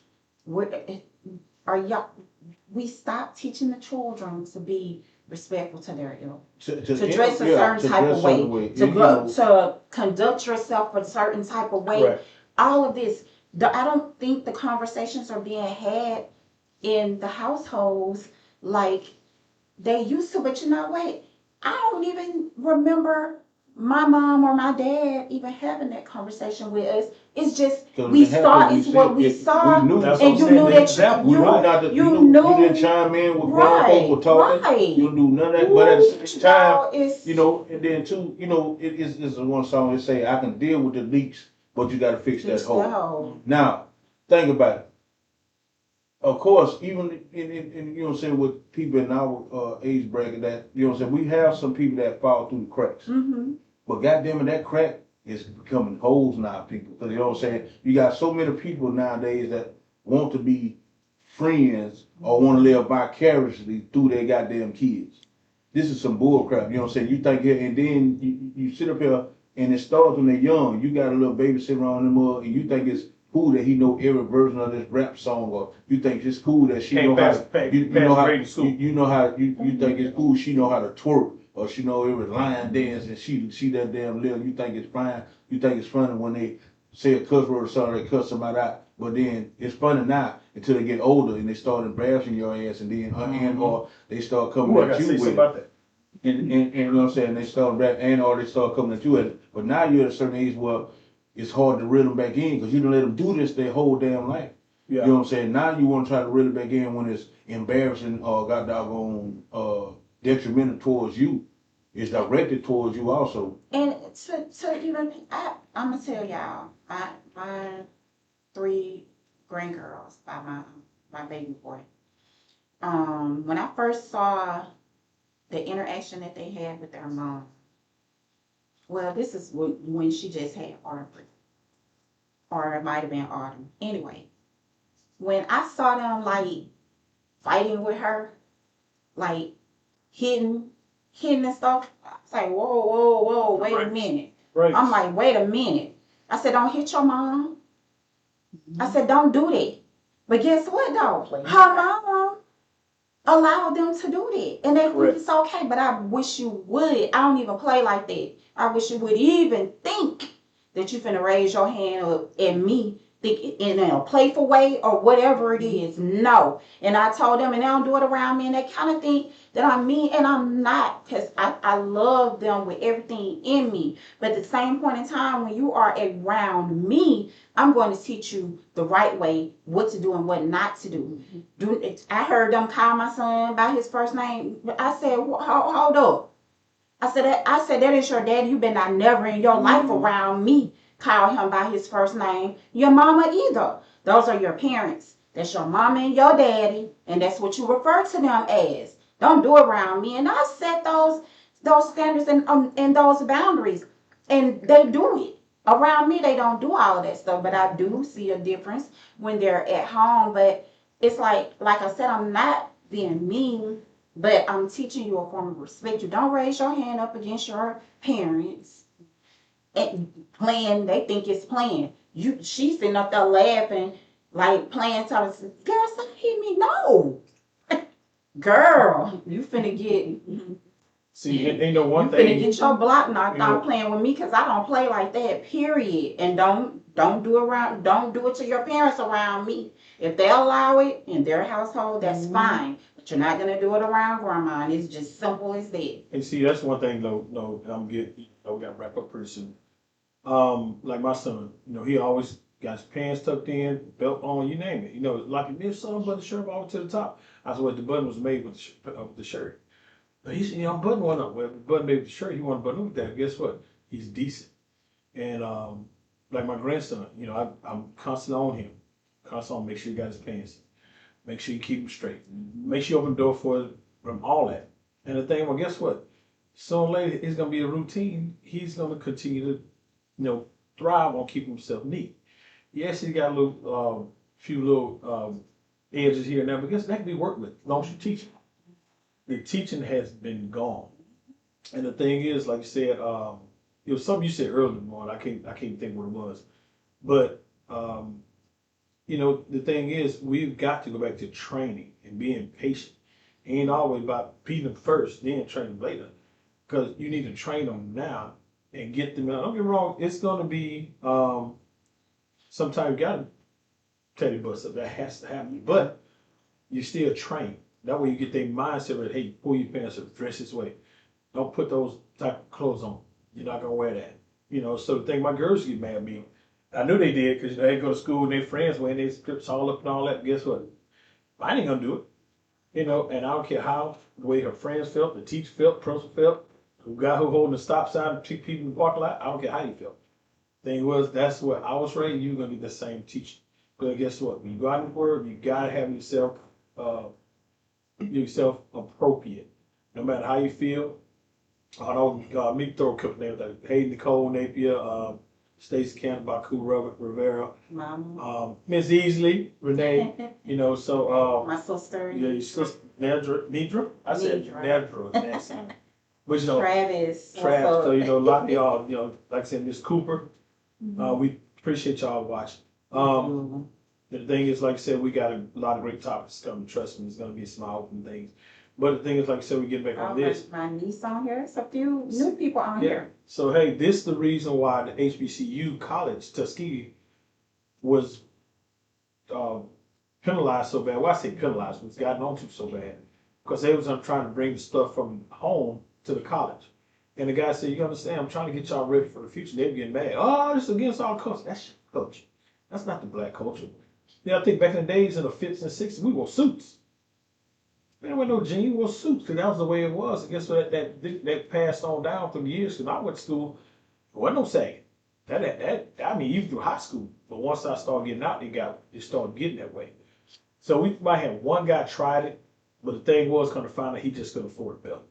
we stopped teaching the children to be respectful to their elders, to dress a certain type of way, to conduct yourself a certain type of way. Right. All of this, I don't think the conversations are being had in the households like they used to. But you know what? I don't even remember my mom or my dad even having that conversation with us. It's just we saw. It's what we saw, and you knew that you didn't chime in with grown folk were talking. Right. You do none of that. But at the same time, and then too, it's one song that say, "I can deal with the leaks, but you got to fix that hole." Now, think about it. Of course, even in you know what I'm saying, with people in our age bracket, that you know what I'm saying, we have some people that fall through the cracks. But goddamn it, that crack is becoming holes now, people. Because you know what I'm saying, you got so many people nowadays that want to be friends or want to live vicariously through their goddamn kids. This is some bull crap. You know what I'm saying? You think here, and then you sit up here and it starts when they're young. You got a little baby sitting around them and you think it's cool that he know every version of this rap song, or you think it's cool that she Can't know how pass, you know how you think it's cool she know how to twerk, or she know every line dance, and she that damn little. You think it's fine. You think it's funny when they say a cuss word or something, they cuss somebody out. But then it's funny now until they get older and they start embarrassing your ass, and then and or they start coming Ooh, I at gotta you say with something it. about that. And you know what I'm saying? They start rap and or they start coming at you at it. But now you're at a certain age where it's hard to reel them back in because you done let them do this their whole damn life. Yeah. You know what I'm saying? Now you want to try to reel it back in when it's embarrassing or got doggone detrimental towards you. It's directed towards you also. And to even, I'm gonna tell y'all, my 3 grandgirls by my baby boy. When I first saw the interaction that they had with their mom, well, this is when she just had Aubrey, or it might have been Autumn. Anyway, when I saw them like fighting with her, like hitting and stuff, I was like, whoa, wait a minute. Right. I'm like, wait a minute. I said, don't hit your mom. I said, don't do that. But guess what, though? Her mom allowed them to do that. And they think it's okay. But I wish you would. I don't even play like that. I wish you would even think that you finna raise your hand up at me in a playful way or whatever it is. No. And I told them, and they don't do it around me, and they kind of think that I'm mean, and I'm not, because I love them with everything in me. But at the same point in time, when you are around me, I'm going to teach you the right way, what to do and what not to do. I heard them call my son by his first name. I said, hold up. I said, that is your daddy. You better not never in your life around me call him by his first name. Your mama either. Those are your parents. That's your mama and your daddy, and that's what you refer to them as. Don't do it around me. And I set those standards and those boundaries, and they do it. Around me, they don't do all of that stuff, but I do see a difference when they're at home. But it's like I said, I'm not being mean, but I'm teaching you a form of respect. You don't raise your hand up against your parents and playing. They think it's playing. She's sitting up there laughing, like playing something. Girl, stop hitting me. No. Girl, you finna get. See, ain't no one you thing. You finna get your block knocked out playing with me, because I don't play like that, period. And don't do it to your parents around me. If they allow it in their household, that's fine. But you're not gonna do it around grandma, and it's just simple as that. And see, that's one thing though, no, we gotta wrap up pretty soon. Like my son, he always got his pants tucked in, belt on, you name it. Like this son button shirt all the way to the top. I said, well, the button was made with the shirt. But he said, I'm button one up. Well, the button made with the shirt, he wanted to button up with that. Guess what? He's decent. And like my grandson, I'm constantly on him. Constantly on, make sure he got his pants. Make sure you keep him straight. Make sure you open the door for him, all that. And the thing, well, guess what? Sooner or later, it's gonna be a routine. He's gonna continue to, thrive on keeping himself neat. Yes, he got a little, few little edges here and there, but guess that can be worked with as long as you teach him. The teaching has been gone. And the thing is, like you said, it was something you said earlier, Mark. I can't think what it was. But the thing is, we've got to go back to training and being patient. It ain't always about beating them first, then train them later. Because you need to train them now and get them out. Don't get me wrong, it's gonna be sometimes you gotta tell your bust up. That has to happen. But you still train. That way you get their mindset right, hey, pull your pants up, dress this way. Don't put those type of clothes on. You're not gonna wear that. So the thing, my girls get mad at me. I knew they did because they go to school and their friends wearing their strips all up and all that. Guess what? I ain't gonna do it. And I don't care how the way her friends felt, the teacher felt, principal felt, the guy who holding the stop sign to treat people in the parking lot. I don't care how you felt. Thing was, that's what I was raised. You're gonna be the same teacher. But guess what? When you go out in the world, you gotta have yourself appropriate. No matter how you feel. I know me throw a couple names like Hayden Nicole Napier, Stacey Camp, Baku Rivera, Miss Easley, Renee, my sister. Yeah, your sister Nedra. I said Nedra. That's but Travis. So a lot of y'all, like I said, Miss Cooper. We appreciate y'all watching. The thing is, like I said, we got a lot of great topics coming. Trust me, it's gonna be some open things. But the thing is, like I said, we get back on this. My niece on here. It's a few new people on here. So hey, this is the reason why the HBCU college Tuskegee was penalized so bad. Well, I say penalized, was gotten onto so bad because they was trying to bring the stuff from home to the college. And the guy said, "You understand? I'm trying to get y'all ready for the future." They were getting mad. Oh, this is against our culture. That's your culture. That's not the black culture. Yeah, I think back in the days in the 50s and 60s, we wore suits. Man, there was no jeans, we wore suits because that was the way it was. I guess that passed on down through the years. Because I went to school, there wasn't no sagging. I mean, even through high school. But once I started getting out, it started getting that way. So we might have one guy tried it, but the thing was, kind of find out he just couldn't afford a belt.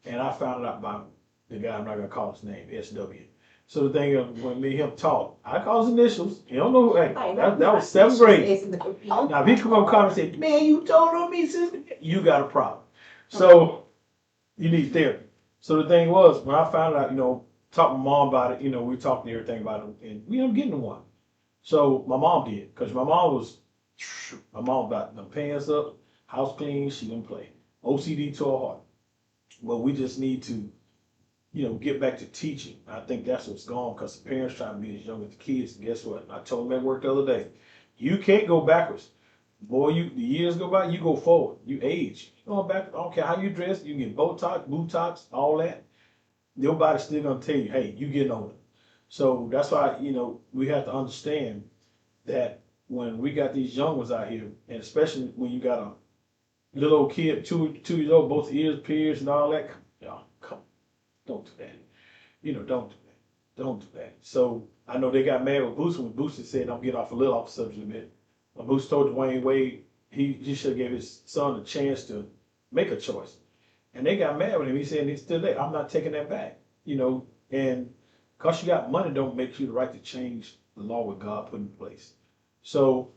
And I found out by the guy, I'm not gonna call his name, SW. So the thing of when me and him talk, I call his initials. You don't know, hey, that was 7th grade. Now if he come up and call and say, "Man, you told on me, sister," you got a problem. So you need therapy. So the thing was, when I found out, talked to my mom about it, we talked to everything about it, and we ended up getting one. So my mom did, because my mom about them pants up, house clean, she didn't play. OCD to her heart. But we just need to, get back to teaching. I think that's what's gone because the parents trying to be as young as the kids. And guess what? I told them at work the other day. You can't go backwards. Boy, the years go by, you go forward. You age. You going back, I don't care how you dress, you can get Botox, all that. Nobody's still gonna tell you, hey, you getting older. So that's why, we have to understand that when we got these young ones out here, and especially when you got a little old kid, 2 years old, both ears pierced and all that, come on, don't do that. Don't do that. Don't do that. So I know they got mad with Boosie when Boosie said, "I'm getting off a little off the subject a bit." When Boosie told Dwayne Wade he should have gave his son a chance to make a choice. And they got mad with him. He said he's still there. I'm not taking that back. And because you got money don't make you the right to change the law what God put in place. So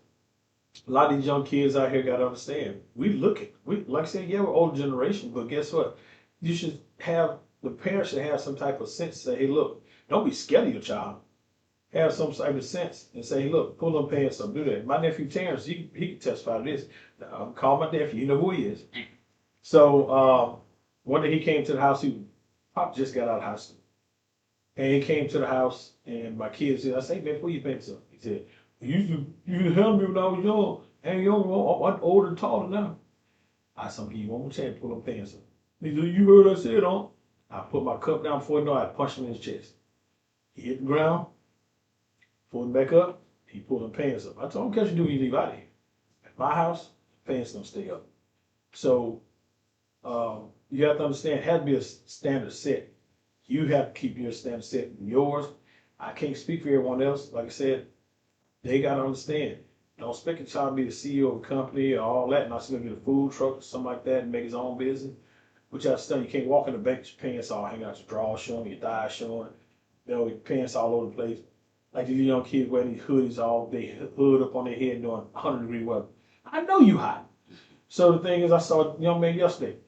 a lot of these young kids out here got to understand. We like I said, yeah, we're older generation, but guess what? The parents should have some type of sense to say, hey, look, don't be scared of your child. Have some type of sense and say, hey, look, pull them pants up, do that. My nephew Terrence, he can testify to this. Call my nephew, you know who he is. So one day he came to the house, Pop just got out of high school. And he came to the house and my kids said, I said, "Hey, man, pull your pants up." He said, you held me when I was young, and young, I'm older and taller now. I said, "Give you one more chance, pull them pants up." He said, "You heard what I said, huh?" I put my cup down before I punched him in his chest. He hit the ground, pulled him back up, he pulled them pants up. I told him, "What you do when you leave out of here? At my house, pants don't stay up." So you have to understand, it has to be a standard set. You have to keep your standard set yours. I can't speak for everyone else. Like I said, they got to understand. Don't expect a child to be the CEO of a company or all that, not going to get a food truck or something like that and make his own business. But you understand, you can't walk in the bank with your pants all hanging out, your drawers showing, your thighs showing, your pants all over the place. Like these young kids wearing these hoodies all day, hood up on their head doing 100-degree weather. I know you hot. So the thing is, I saw a young man yesterday,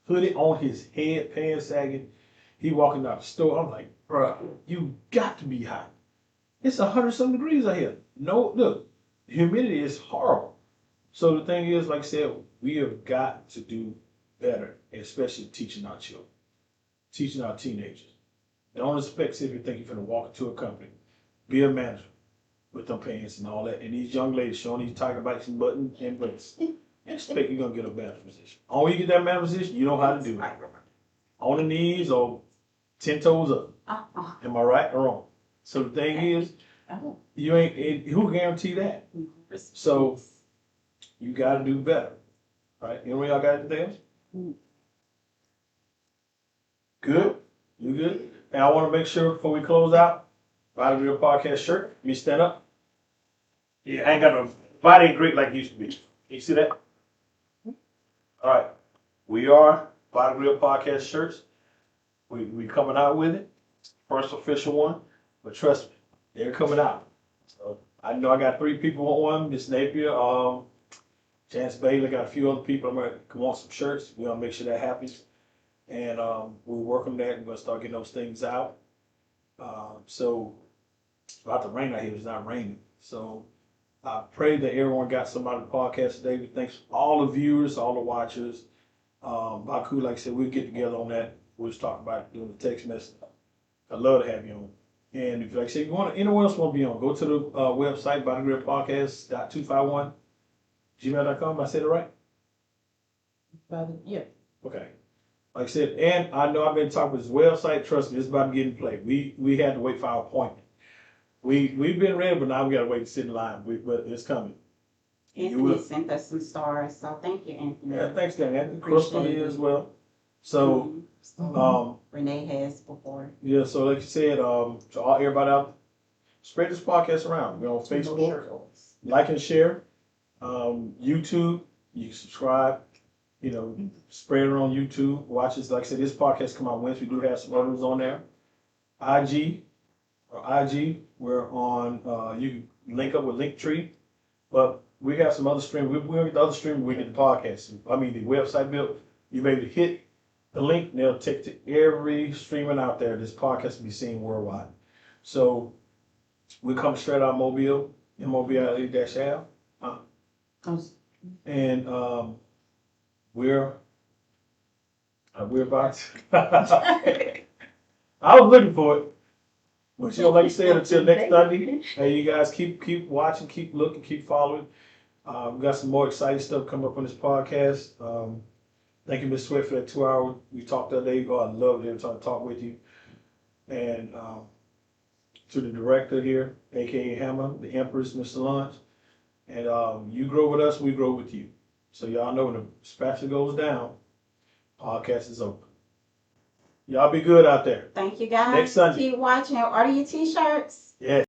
hoodie on his head, pants sagging. He walking out the store. I'm like, bro, you got to be hot. It's 100-some degrees out here. No, look, humidity is horrible. So the thing is, like I said, we have got to do better, especially teaching our children, teaching our teenagers. Don't expect if you think you're going to walk into a company, be a manager with them pants and all that, and these young ladies showing these tiger bites and buttons and buttons. Expect you're going to get a manager position. Only you get that manager position, you know how to do it. On the knees or 10 toes up. Am I right or wrong? So the thing is, you ain't, who guarantee that? So you got to do better, right? Anyway, y'all got anything else? Good? You good? And I want to make sure before we close out, Body Real Podcast shirt, me stand up. Yeah, I ain't got no body ain't great like it used to be. You see that? All right. We are Body Real Podcast shirts. We coming out with it. First official one. But trust me, they're coming out. So I know I got 3 people want one. Miss Napier, Chance Bailey, got a few other people that want some shirts. We're gonna make sure that happens. And we'll work on that. We're gonna start getting those things out. So it's about to rain out here. It's not raining. So I pray that everyone got some out of the podcast today. Thanks to all the viewers, all the watchers. Baku, like I said, we'll get together on that. We'll just talk about it doing the text message. I'd love to have you on. And if, like I said, you want anyone else want to be on, go to the website, bodygrillpodcast.251gmail.com. I said it right? Yeah. Okay. Like I said, and I know I've been talking with this website. Trust me, it's about to get in play. We had to wait for our appointment. We've been ready, but now we got to wait to sit in line. But it's coming. Anthony sent us some stars, so thank you, Anthony. Yeah, thanks, Dan. Anthony Crystal as well. So, Renee has before. Yeah, so like you said, to all everybody out, spread this podcast around. We're on Facebook, like and share. YouTube, you can subscribe. You know, spread it on YouTube. Watch this. Like I said, this podcast come out Wednesday. We do have some others on there. IG, we're on. You can link up with Linktree, but we got some other stream. We'll get the other stream. We get the podcast. I mean, the website built. You maybe hit the link, and they'll take to every streaming out there. This podcast can be seen worldwide. So we come straight out of Mobile, MOBILE-Ave. And we're about to, I was looking for it. But you know, like you said, until next Sunday, hey, you guys keep watching, keep looking, keep following. We got some more exciting stuff coming up on this podcast. Thank you, Ms. Swift, for that 2 hour we talked the other day. Oh, I loved every time I talk with you. And to the director here, aka Hammer, the Empress, Mr. Lunch. And you grow with us, we grow with you. So y'all know when the spatula goes down, podcast is open. Y'all be good out there. Thank you, guys. Next Sunday. Keep watching. Order your t-shirts. Yeah.